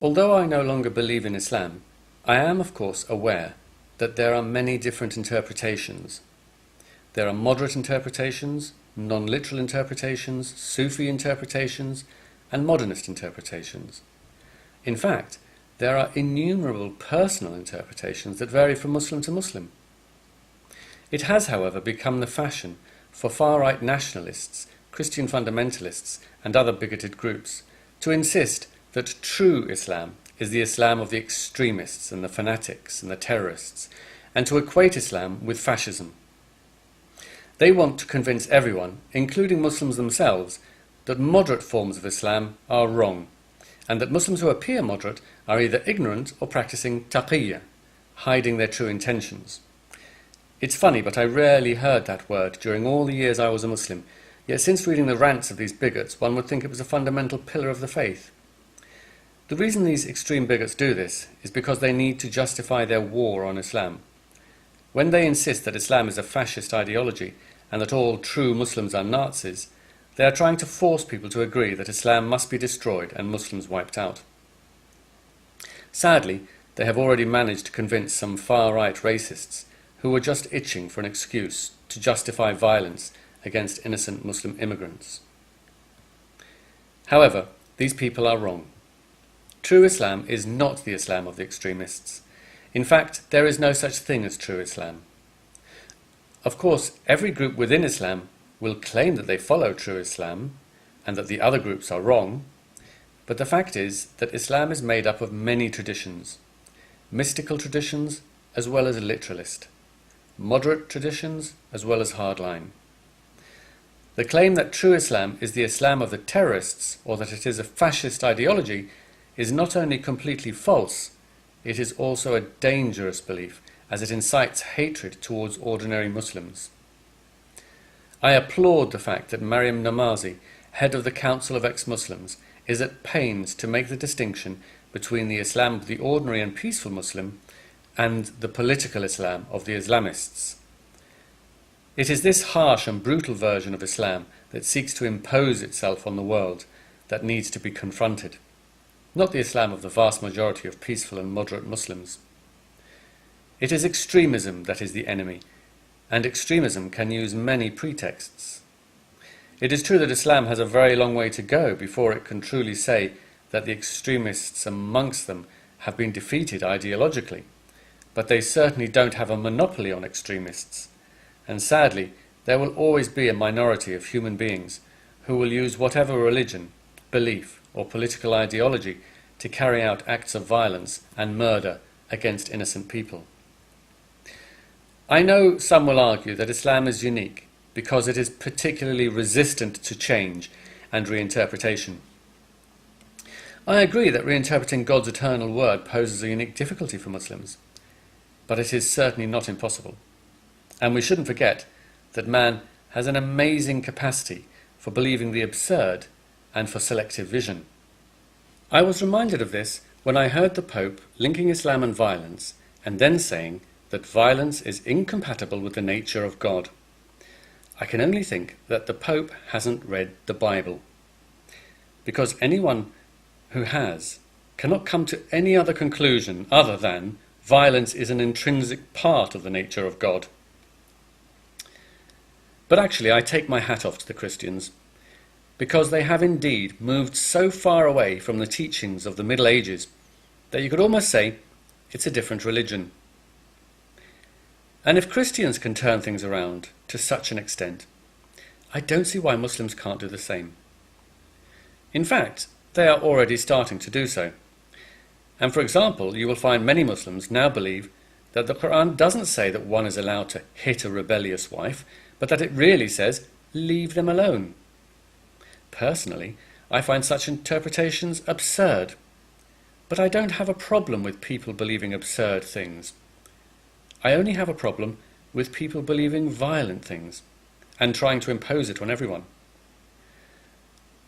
Although I no longer believe in Islam, I am of course aware that there are many different interpretations. There are moderate interpretations, non-literal interpretations, Sufi interpretations, and modernist interpretations. In fact, there are innumerable personal interpretations that vary from Muslim to Muslim. It has, however, become the fashion for far-right nationalists, Christian fundamentalists, and other bigoted groups to insist that true Islam is the Islam of the extremists and the fanatics and the terrorists, and to equate Islam with fascism. They want to convince everyone, including Muslims themselves, that moderate forms of Islam are wrong, and that Muslims who appear moderate are either ignorant or practicing taqiyya, hiding their true intentions. It's funny, but I rarely heard that word during all the years I was a Muslim, yet since reading the rants of these bigots, one would think it was a fundamental pillar of the faith. The reason these extreme bigots do this is because they need to justify their war on Islam. When they insist that Islam is a fascist ideology and that all true Muslims are Nazis, they are trying to force people to agree that Islam must be destroyed and Muslims wiped out. Sadly, they have already managed to convince some far-right racists who were just itching for an excuse to justify violence against innocent Muslim immigrants. However, these people are wrong. True Islam is not the Islam of the extremists. In fact, there is no such thing as true Islam. Of course, every group within Islam will claim that they follow true Islam and that the other groups are wrong, but the fact is that Islam is made up of many traditions, mystical traditions as well as literalist, moderate traditions as well as hardline. The claim that true Islam is the Islam of the terrorists or that it is a fascist ideology is not only completely false, it is also a dangerous belief as it incites hatred towards ordinary Muslims. I applaud the fact that Maryam Namazi, head of the Council of Ex-Muslims, is at pains to make the distinction between the Islam of the ordinary and peaceful Muslim and the political Islam of the Islamists. It is this harsh and brutal version of Islam that seeks to impose itself on the world that needs to be confronted, not the Islam of the vast majority of peaceful and moderate Muslims. It is extremism that is the enemy, and extremism can use many pretexts. It is true that Islam has a very long way to go before it can truly say that the extremists amongst them have been defeated ideologically, but they certainly don't have a monopoly on extremists, and sadly there will always be a minority of human beings who will use whatever religion, belief or political ideology to carry out acts of violence and murder against innocent people. I know some will argue that Islam is unique because it is particularly resistant to change and reinterpretation. I agree that reinterpreting God's eternal word poses a unique difficulty for Muslims, but it is certainly not impossible. And we shouldn't forget that man has an amazing capacity for believing the absurd and for selective vision. I was reminded of this when I heard the Pope linking Islam and violence and then saying that violence is incompatible with the nature of God. I can only think that the Pope hasn't read the Bible, because anyone who has cannot come to any other conclusion other than violence is an intrinsic part of the nature of God. But actually, I take my hat off to the Christians, because they have indeed moved so far away from the teachings of the Middle Ages that you could almost say it's a different religion. And if Christians can turn things around to such an extent, I don't see why Muslims can't do the same. In fact, they are already starting to do so. And for example, you will find many Muslims now believe that the Quran doesn't say that one is allowed to hit a rebellious wife, but that it really says, leave them alone. Personally, I find such interpretations absurd, but I don't have a problem with people believing absurd things. I only have a problem with people believing violent things and trying to impose it on everyone.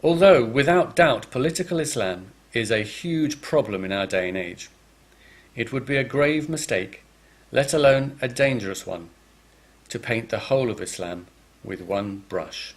Although, without doubt, political Islam is a huge problem in our day and age, it would be a grave mistake, let alone a dangerous one, to paint the whole of Islam with one brush.